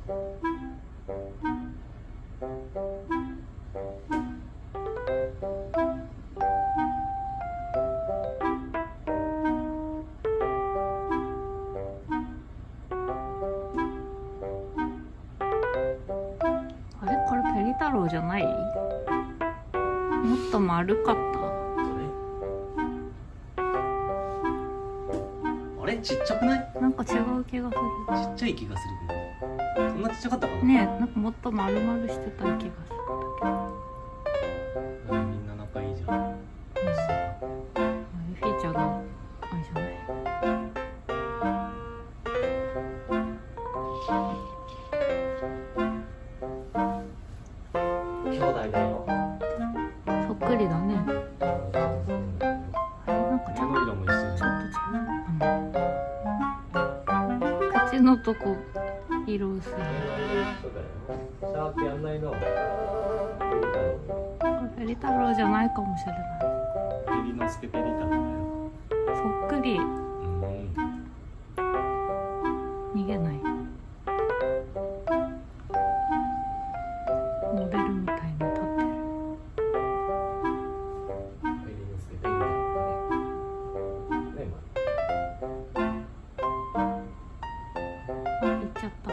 あれこれペリ太郎じゃない？もっと丸かった。あれちっちゃくない？なんか違う気がする。ちっちゃい気がするけど、そんなちっちゃかったかな。ねえ、なんかもっと丸々してた気がするんだけど。みんな仲いいじゃん。あれフィーチャーのあれじゃない。兄弟だよ。そっくりだね。あれなんかちょっと色も一緒じゃん。違う。口のとこ色薄い。そうだよ。シャープやんないの。これペリ太郎じゃないかもしれない。ペリノスケペリタだよ。そっくり。うん。逃げない。モデルみたいに立ってる。ペリノスケペリタだね。ね、あ、行っちゃった。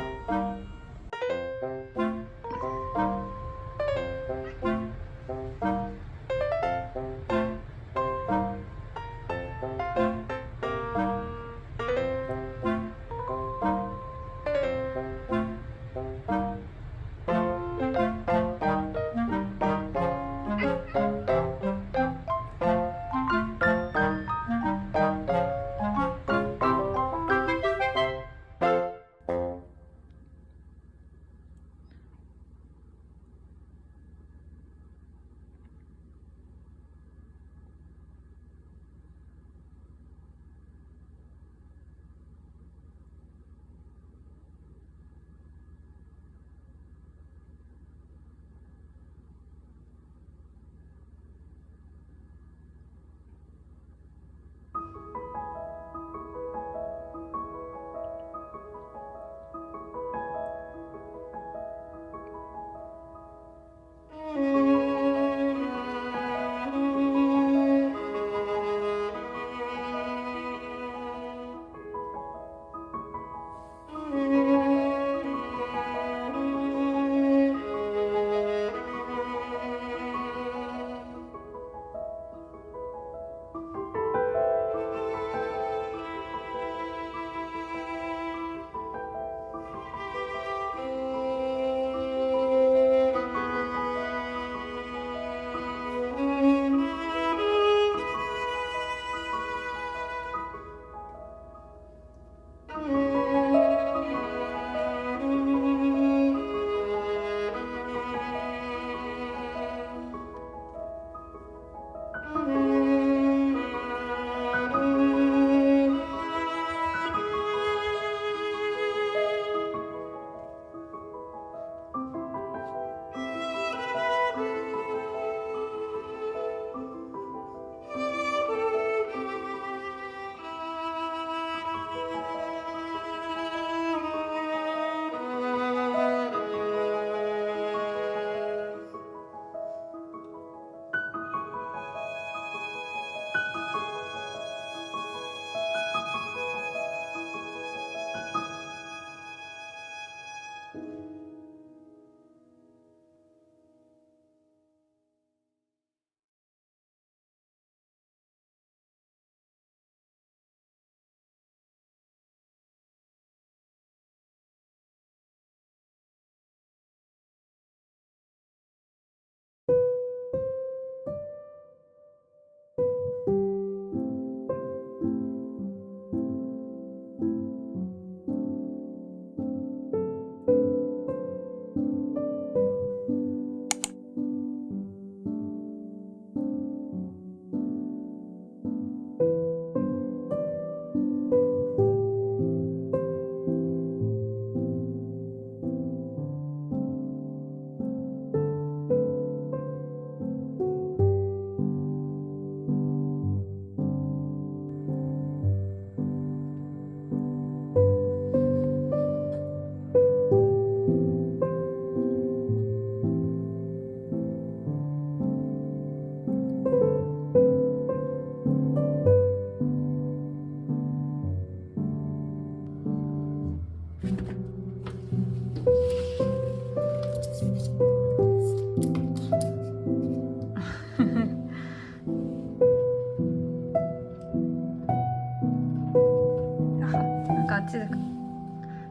かあっちで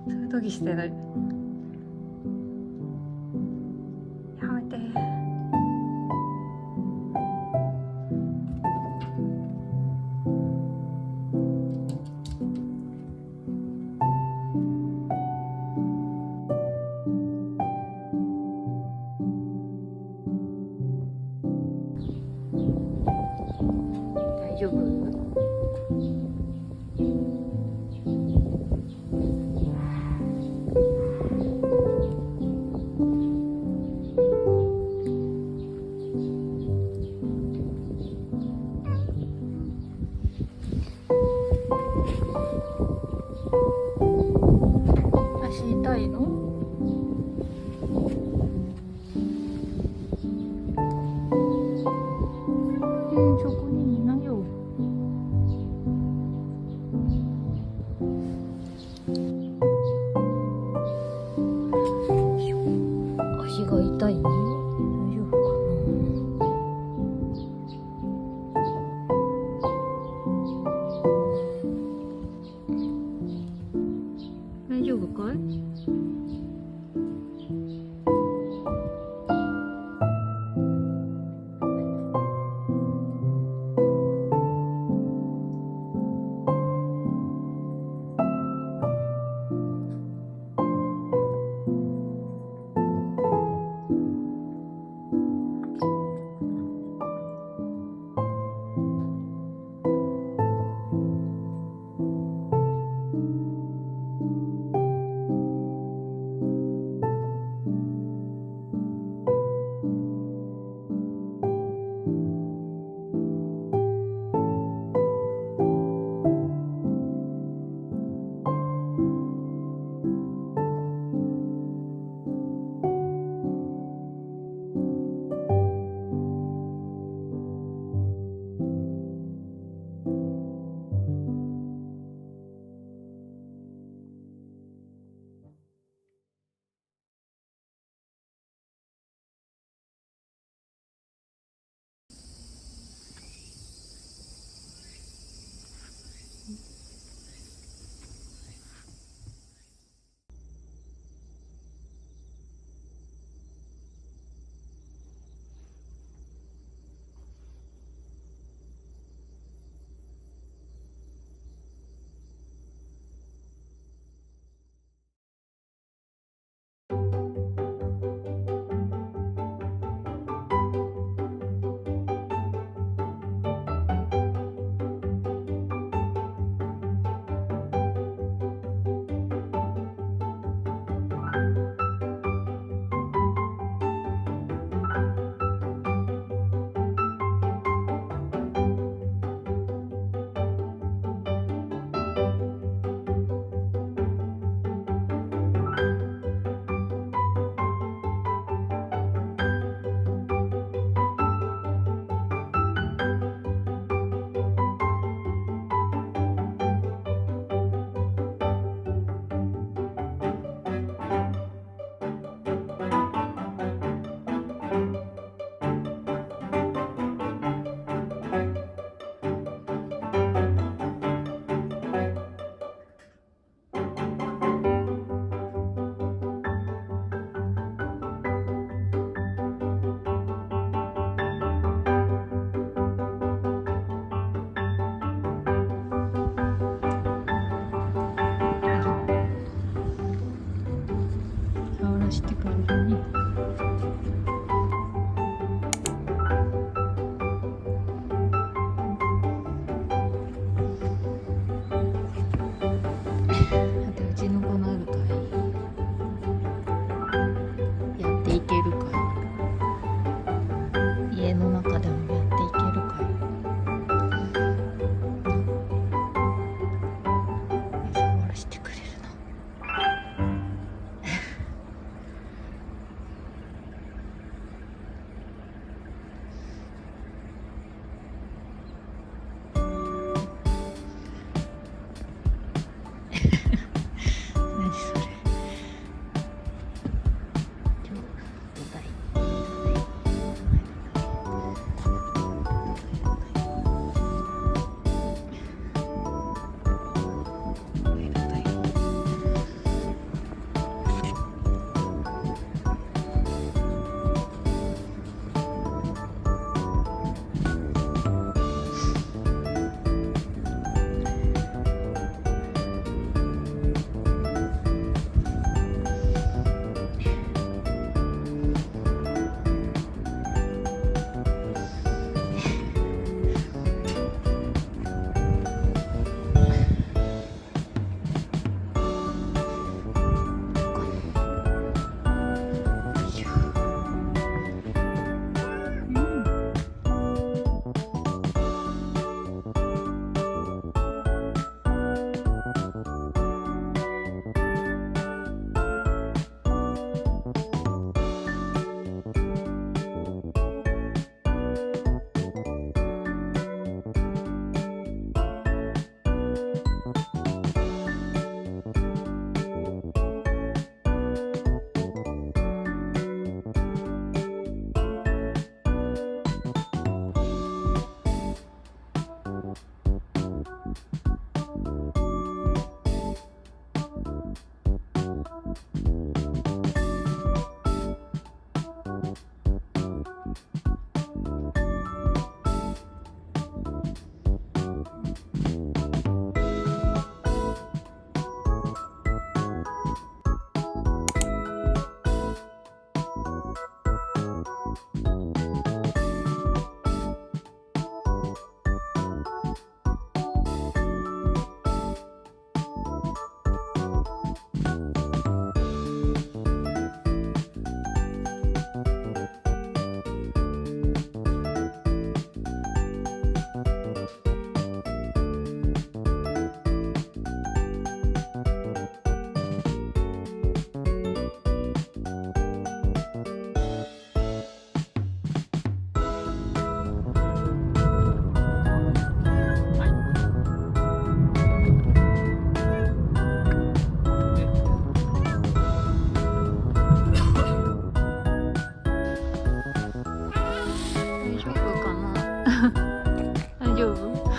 そういう時してる。やめて。大丈夫？足痛いの？そこにいないよ。足が痛い？大丈夫かな？大丈夫かい？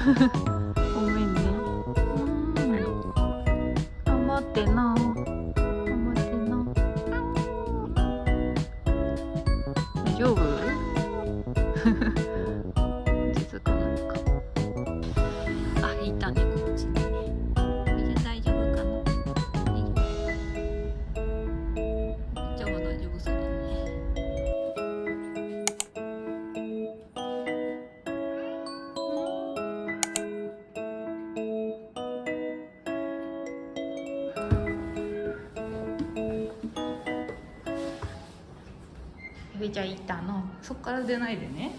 ごめんね。頑張ってな。頑張ってな。大丈夫？落ち着かないか。あ、いたね、こっちにね。みんな大丈夫かな？大丈夫？大丈夫そうだね。エビちゃん行ったの？そっから出ないでね。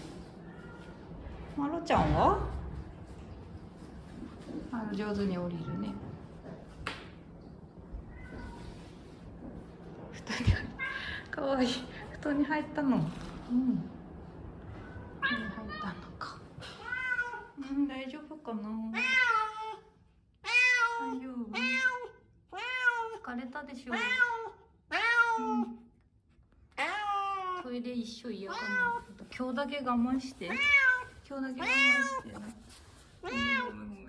まろちゃんは？上手に降りるね。布団にかわいい。布団に入ったの。うん。布団に入ったのか。大丈夫かな。大丈夫。疲れたでしょ。トイレ一緒嫌かな。今日だけ我慢して。今日だけ我慢して。ごめん。ごめんね。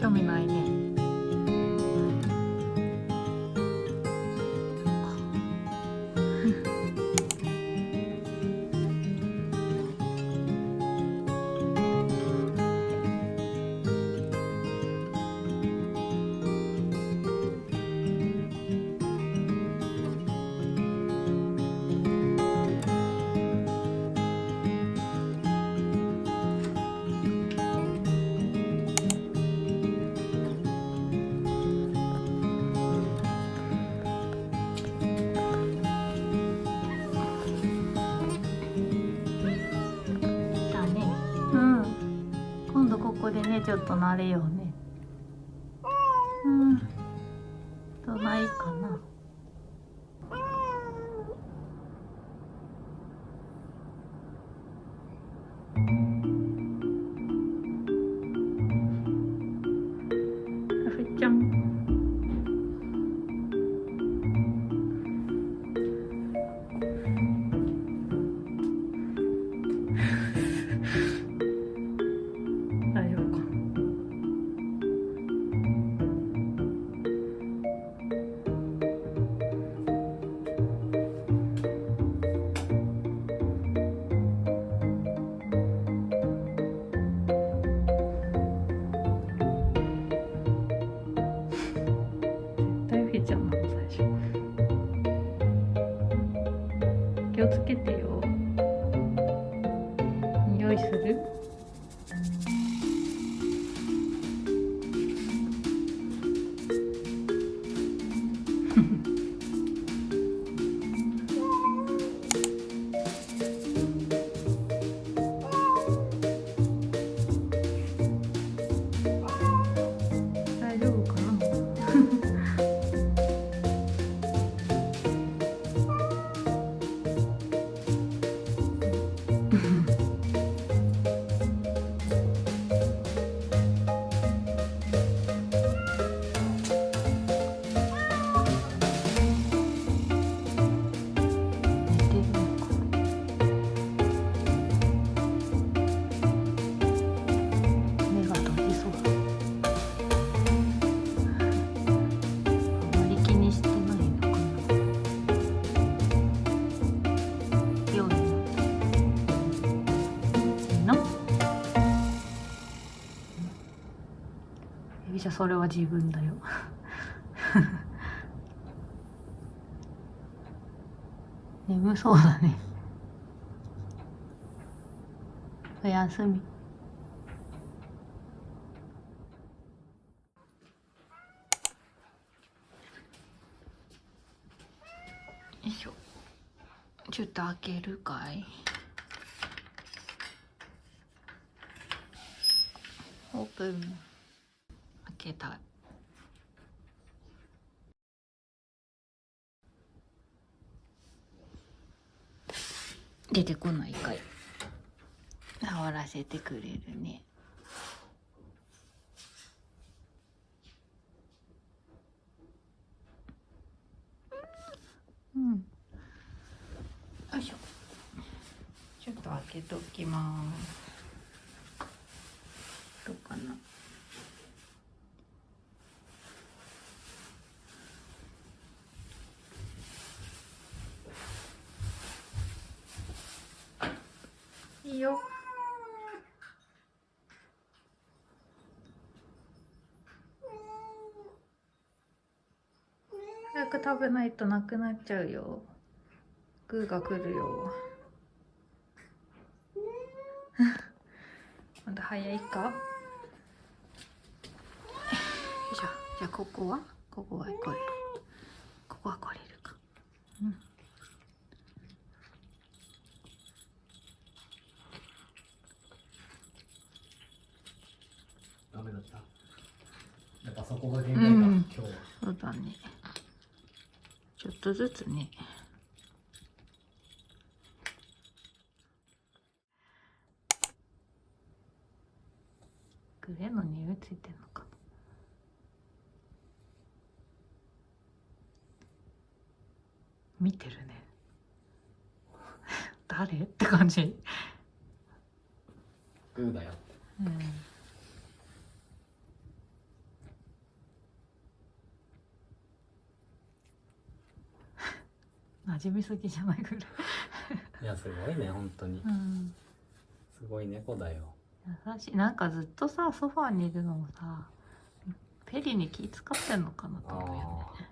興味ないね。今度ここでねちょっと慣れようね。とないかな。ふっちゃん。大丈夫か。気をつけてよ。匂いする？大丈夫かな？目が閉じそう。あまり気にしてないのかな。ようになっての。じゃあそれは自分だよ。眠そうだね。おやすみ。よいしょ。ちょっと開けるかい。オープン。開けた。出てこないかい。触らせてくれるね。うん。よいしょ。ちょっと開けときます。どうかな。いいよ。早く食べないとなくなっちゃうよ。グーが来るよ。まだ早いか。よいしょ。じゃあここはこれる。ここは来れるか。うん。ダメだった。やっぱそこが限界か、今日は。そうだね。ちょっとずつね。グレーの匂いついてんのかな。見てるね。誰って感じ。グーだよ。うん。馴染みすぎじゃないぐらい。いや、すごいね、本当に。うん。すごい猫だよ。優しい。なんかずっとさ、ソファーにいるのもさ、ペリに気使ってんのかなと思うよね。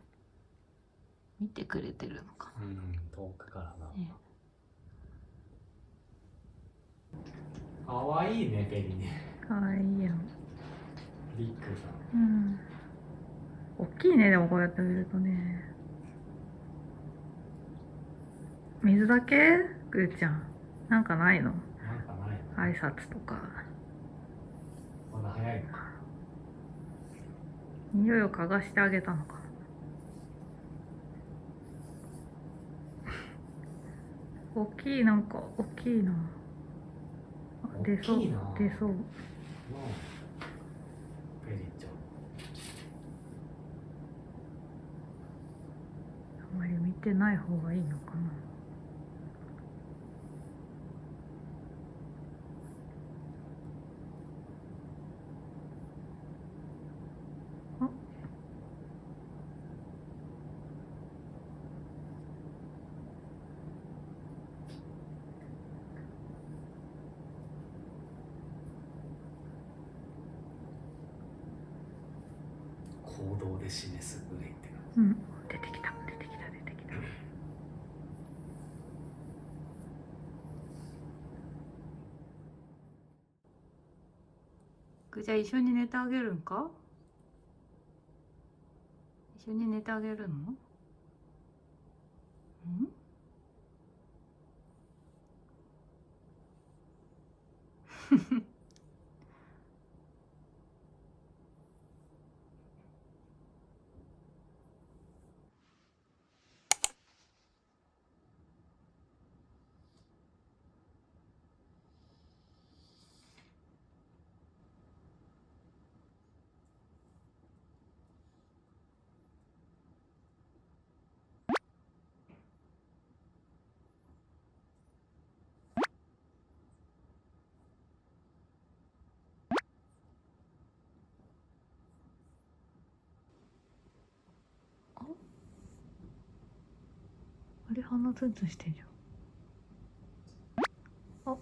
見てくれてるのかうん、遠くからな。な。ね。かわいいね、ペリね。かわいいよ。リックさうん。大きいね、でもこうやって見るとね。水だけ？ぐーちゃん。なんかないの？ん。なんかないの？挨拶とか。まだ早いのか。匂いを嗅がしてあげたのかな。大きい、なんか大きいな。出そう。大きいな。出そう。ペリちゃん。あまり見てない方がいいのかな。あ、行動で示すグレイって感うん。出てきた、出てきた、出てきた。じゃあ一緒に寝てあげるんか？一緒に寝てあげるの？ん？あれ、鼻ツンツンしてんじゃん。あ、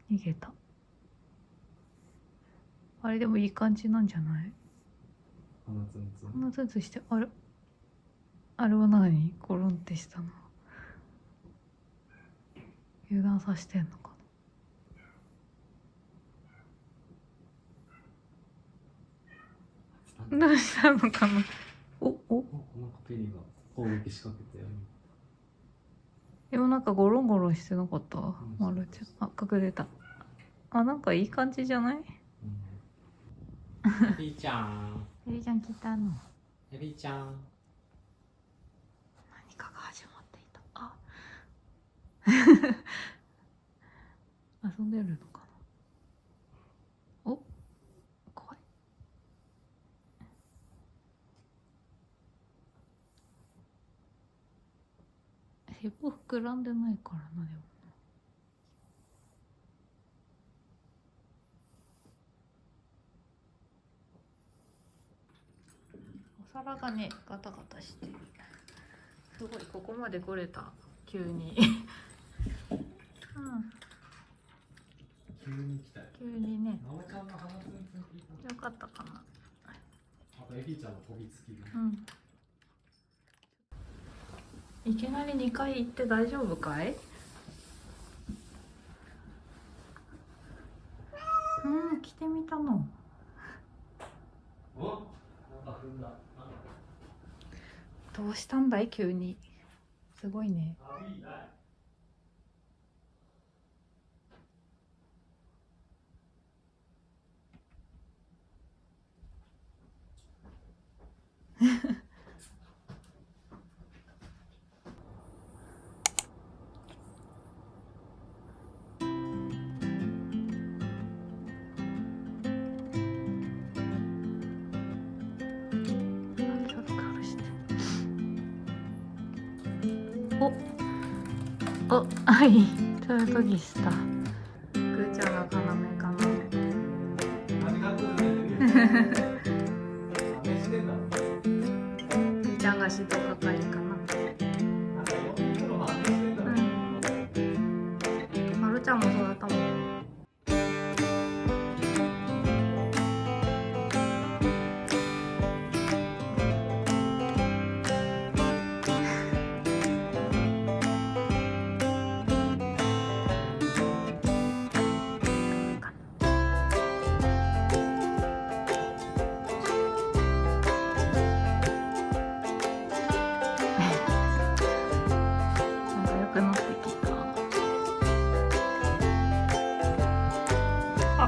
逃げた。あれでもいい感じなんじゃない？鼻ツンツン。鼻ツンツンして、あれ、あれは何？コロンってしたの。油断させてんのかな。どうしたのかな。お、なんかペリが攻撃仕掛けたよ。でもなんかゴロンゴロンしてなかった？んまるちゃん。あ、隠れた。あ、なんかいい感じじゃない？エビちゃん。エリちゃん来たの。エビちゃん。何かが始まっていた。あ。遊んでるのかな。お、怖い。尻尾膨らんでないからな、でも。お皿がね、ガタガタしてる。すごい、ここまで来れた。急に。うん。急に来たよ。急にね。なおちゃんの鼻ツンツン聞いた。よかったかな。あとエビちゃんの飛びつきで。うん。いきなり2回行って大丈夫かい？うん、着てみたの。お、なんか踏んだ。どうしたんだい急に。すごいね。いいない。ちょっと隠して。お、はい、トヨトギした。ぐーちゃんが要かな。ありがとうございます。してんだろ。ぐーちゃんが指導係かな。なんかよくプロ真似してんだろ。まるちゃんもそうだったもん。仲良くなってきた。あ、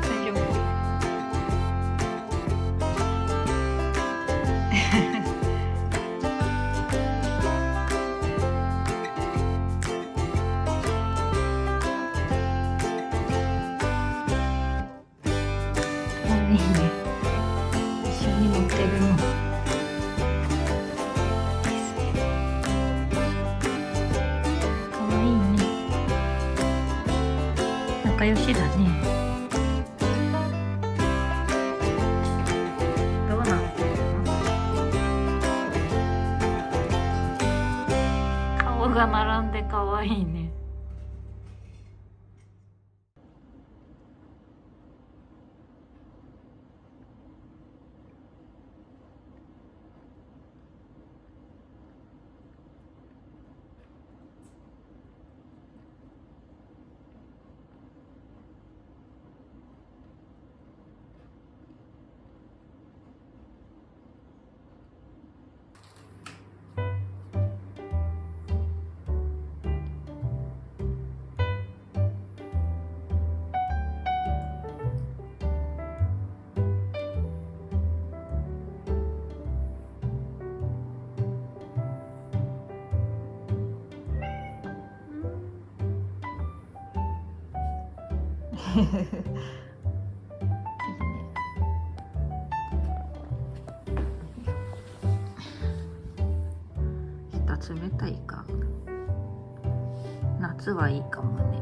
大丈夫。いいね。一緒に乗ってるの。ですね。可愛いね。仲良しだね。どうなってるの？顔が並んで可愛いね。いいね。下冷たいか。夏はいいかもね。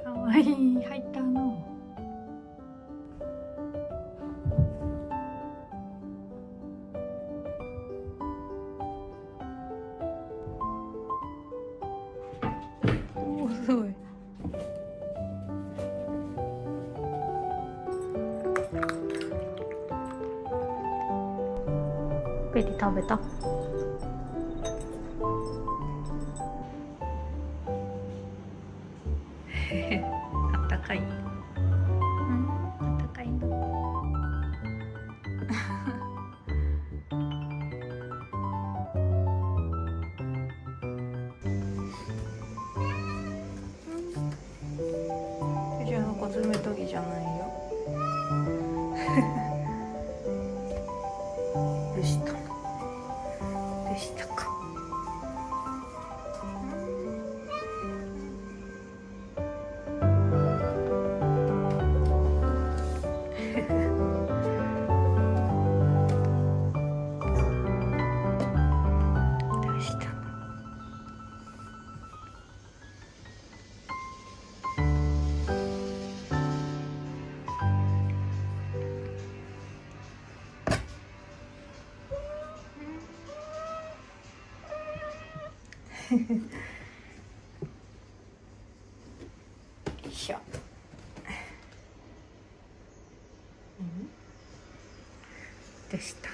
かわいい、入ったの。おお、すごい。ペリ食べた。あったかい。うん、あったかいの。じゃあコツメトゲじゃないよ。どうした？どうしたか。どうしたの？よいしょ。どうした？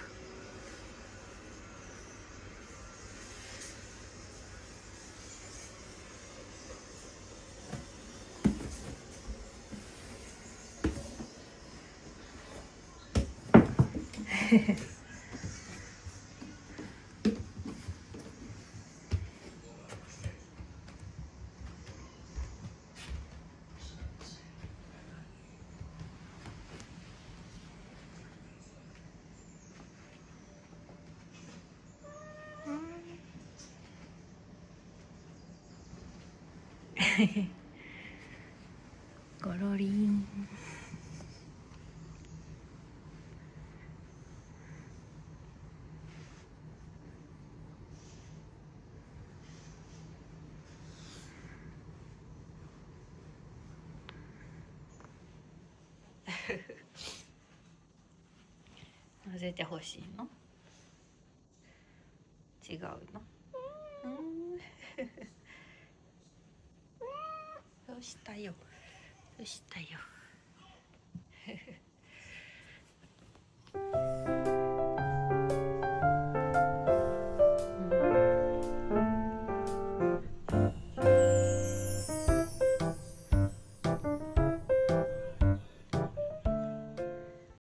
ゴロリン。混ぜてほしいの？違うの？どうしたよ。どうしたよ。